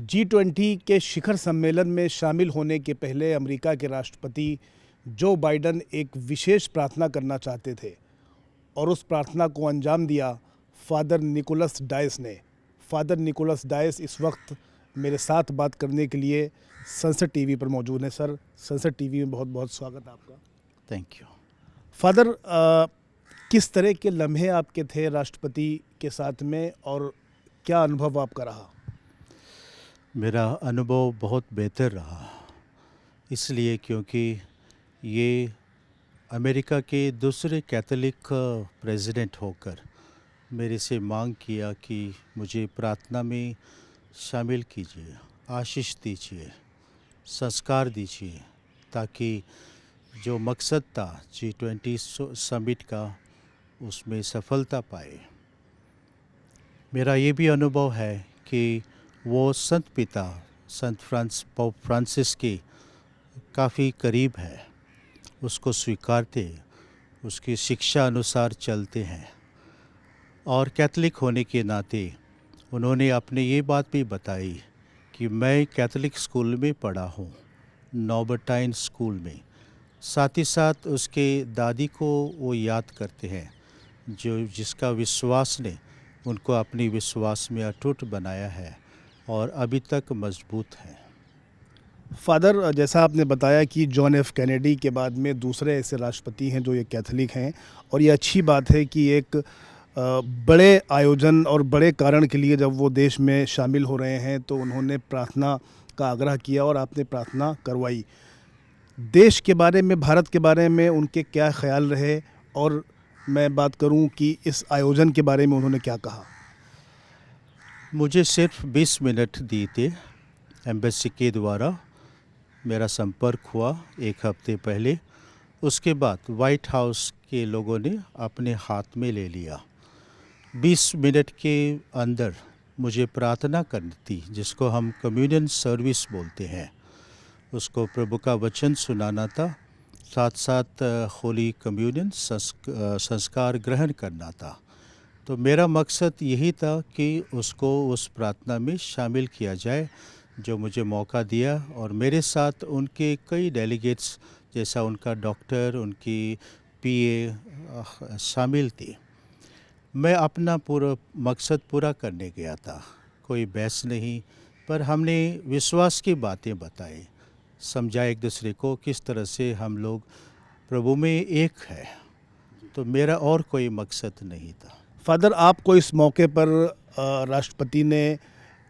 G20 के शिखर सम्मेलन में शामिल होने के पहले अमेरिका के राष्ट्रपति जो बाइडन एक विशेष प्रार्थना करना चाहते थे और उस प्रार्थना को अंजाम दिया फादर निकोलस डायस ने। फादर निकोलस डायस इस वक्त मेरे साथ बात करने के लिए संसद टीवी पर मौजूद हैं। सर, संसद टीवी में बहुत बहुत स्वागत आपका। Thank you. फादर, किस तरह के लम्हे आपके थे राष्ट्रपति के साथ में और क्या अनुभव आपका रहा? मेरा अनुभव बहुत बेहतर रहा, इसलिए क्योंकि ये अमेरिका के दूसरे कैथोलिक प्रेसिडेंट होकर मेरे से मांग किया कि मुझे प्रार्थना में शामिल कीजिए, आशीष दीजिए, संस्कार दीजिए, ताकि जो मकसद था G20 समिट का उसमें सफलता पाए। मेरा ये भी अनुभव है कि वो संत पिता संत पोप फ्रांसिस के काफ़ी करीब है, उसको स्वीकारते, उसकी शिक्षा अनुसार चलते हैं और कैथोलिक होने के नाते उन्होंने अपने ये बात भी बताई कि मैं कैथोलिक स्कूल में पढ़ा हूँ, नॉबर्टाइन स्कूल में। साथ ही साथ उसके दादी को वो याद करते हैं जो जिसका विश्वास ने उनको अपनी विश्वास में अटूट बनाया है और अभी तक मजबूत है। फादर, जैसा आपने बताया कि जॉन एफ कैनेडी के बाद में दूसरे ऐसे राष्ट्रपति हैं जो ये कैथोलिक हैं, और ये अच्छी बात है कि एक बड़े आयोजन और बड़े कारण के लिए जब वो देश में शामिल हो रहे हैं तो उन्होंने प्रार्थना का आग्रह किया और आपने प्रार्थना करवाई। देश के बारे में, भारत के बारे में उनके क्या ख्याल रहे, और मैं बात करूं कि इस आयोजन के बारे में उन्होंने क्या कहा? मुझे सिर्फ 20 मिनट दिए थे। एम्बेसी के द्वारा मेरा संपर्क हुआ एक हफ्ते पहले। उसके बाद वाइट हाउस के लोगों ने अपने हाथ में ले लिया। 20 मिनट के अंदर मुझे प्रार्थना करनी थी, जिसको हम कम्युनियन सर्विस बोलते हैं। उसको प्रभु का वचन सुनाना था, साथ साथ होली कम्युनियन संस्कार ग्रहण करना था। तो मेरा मकसद यही था कि उसको उस प्रार्थना में शामिल किया जाए, जो मुझे मौका दिया। और मेरे साथ उनके कई डेलीगेट्स, जैसा उनका डॉक्टर, उनकी पीए शामिल थी। मैं अपना पूरा मकसद पूरा करने गया था, कोई बहस नहीं, पर हमने विश्वास की बातें बताई, समझाया एक दूसरे को किस तरह से हम लोग प्रभु में एक है। तो मेरा और कोई मकसद नहीं था। फादर, आपको इस मौके पर राष्ट्रपति ने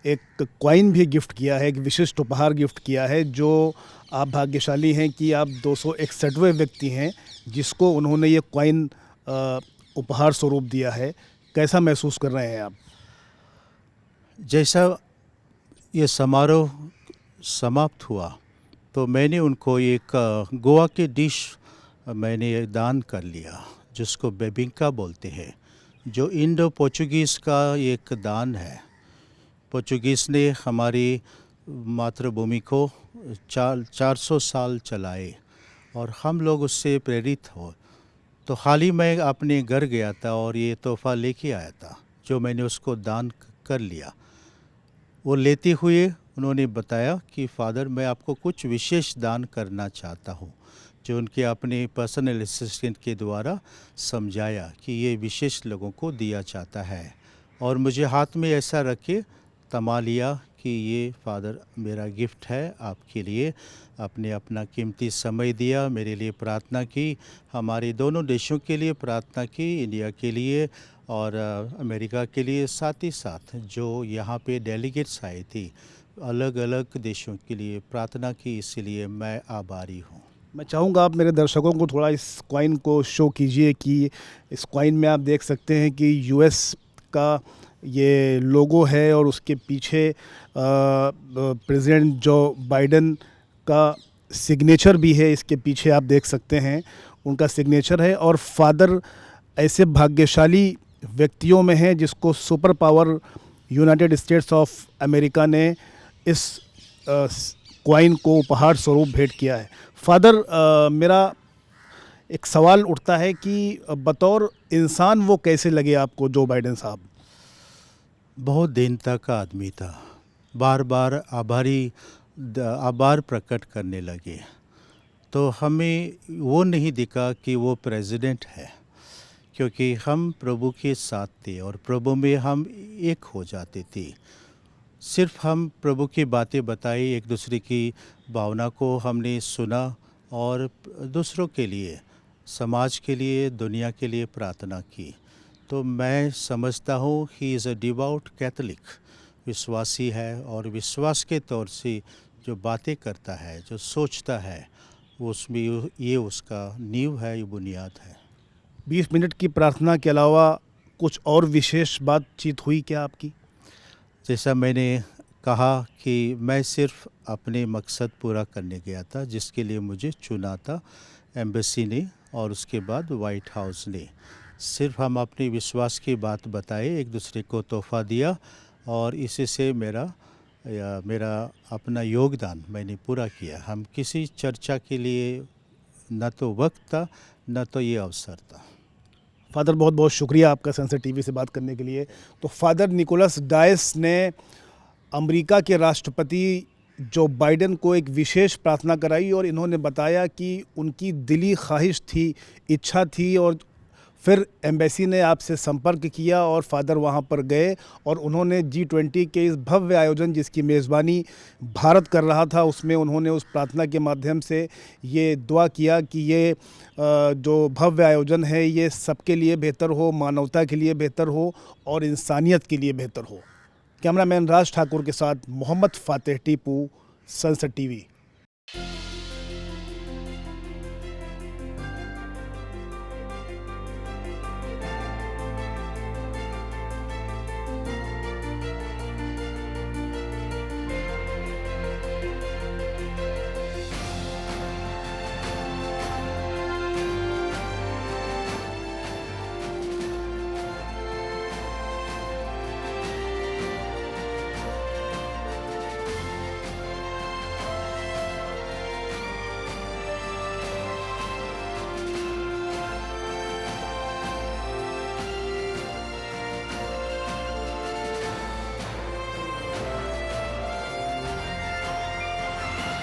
एक कॉइन भी गिफ्ट किया है, एक विशिष्ट उपहार गिफ्ट किया है, जो आप भाग्यशाली हैं कि आप 261वें व्यक्ति हैं जिसको उन्होंने ये कॉइन उपहार स्वरूप दिया है। कैसा महसूस कर रहे हैं आप? जैसा ये समारोह समाप्त हुआ तो मैंने उनको एक गोवा की डिश मैंने दान कर लिया, जिसको बेबिंका बोलते हैं, जो इंडो पोर्चुगीज़ का एक दान है। पोर्चुगीज़ ने हमारी मातृभूमि को 400 साल चलाए और हम लोग उससे प्रेरित हो। तो हाल ही मैं अपने घर गया था और ये तोहफ़ा लेके आया था, जो मैंने उसको दान कर लिया। वो लेते हुए उन्होंने बताया कि फादर, मैं आपको कुछ विशेष दान करना चाहता हूँ, जो उनके अपने पर्सनल असिस्टेंट के द्वारा समझाया कि ये विशेष लोगों को दिया जाता है। और मुझे हाथ में ऐसा रख के थमा लिया कि ये फादर मेरा गिफ्ट है आपके लिए। आपने अपना कीमती समय दिया, मेरे लिए प्रार्थना की, हमारे दोनों देशों के लिए प्रार्थना की, इंडिया के लिए और अमेरिका के लिए। साथ ही साथ जो यहाँ पे डेलीगेट्स आए थे अलग अलग देशों के लिए प्रार्थना की, इसलिए मैं आभारी हूँ। मैं चाहूँगा आप मेरे दर्शकों को थोड़ा इस कॉइन को शो कीजिए कि इस कॉइन में आप देख सकते हैं कि यूएस का ये लोगो है और उसके पीछे प्रेसिडेंट जो बाइडन का सिग्नेचर भी है। इसके पीछे आप देख सकते हैं उनका सिग्नेचर है। और फादर ऐसे भाग्यशाली व्यक्तियों में हैं जिसको super power United states of America ने इस कॉइन को उपहार स्वरूप भेंट किया है। फादर, मेरा एक सवाल उठता है कि बतौर इंसान वो कैसे लगे आपको जो बाइडन साहब? बहुत दीनता का आदमी था, बार बार आभार प्रकट करने लगे। तो हमें वो नहीं दिखा कि वो प्रेसिडेंट है, क्योंकि हम प्रभु के साथ थे और प्रभु में हम एक हो जाते थे। सिर्फ हम प्रभु की बातें बताई, एक दूसरे की भावना को हमने सुना और दूसरों के लिए, समाज के लिए, दुनिया के लिए प्रार्थना की। तो मैं समझता हूँ he is a devout Catholic, विश्वासी है और विश्वास के तौर से जो बातें करता है, जो सोचता है, उसमें ये उसका नींव है, ये बुनियाद है। 20 मिनट की प्रार्थना के अलावा कुछ और विशेष बातचीत हुई क्या आपकी? जैसा मैंने कहा कि मैं सिर्फ अपने मकसद पूरा करने गया था, जिसके लिए मुझे चुना था एम्बेसी ने और उसके बाद वाइट हाउस ने। सिर्फ हम अपने विश्वास की बात बताए, एक दूसरे को तोहफ़ा दिया और इसी से मेरा अपना योगदान मैंने पूरा किया। हम किसी चर्चा के लिए न तो वक्त था, न तो ये अवसर था। फादर बहुत बहुत शुक्रिया आपका सनसेट टीवी से बात करने के लिए। तो फादर निकोलस डायस ने अमेरिका के राष्ट्रपति जो बाइडेन को एक विशेष प्रार्थना कराई और इन्होंने बताया कि उनकी दिली ख्वाहिश थी, इच्छा थी और फिर एम्बेसी ने आपसे संपर्क किया और फादर वहां पर गए और उन्होंने G20 के इस भव्य आयोजन जिसकी मेज़बानी भारत कर रहा था, उसमें उन्होंने उस प्रार्थना के माध्यम से ये दुआ किया कि ये जो भव्य आयोजन है ये सबके लिए बेहतर हो, मानवता के लिए बेहतर हो और इंसानियत के लिए बेहतर हो। कैमरामैन राज ठाकुर के साथ मोहम्मद फातेह टीपू, सनसेट टीवी।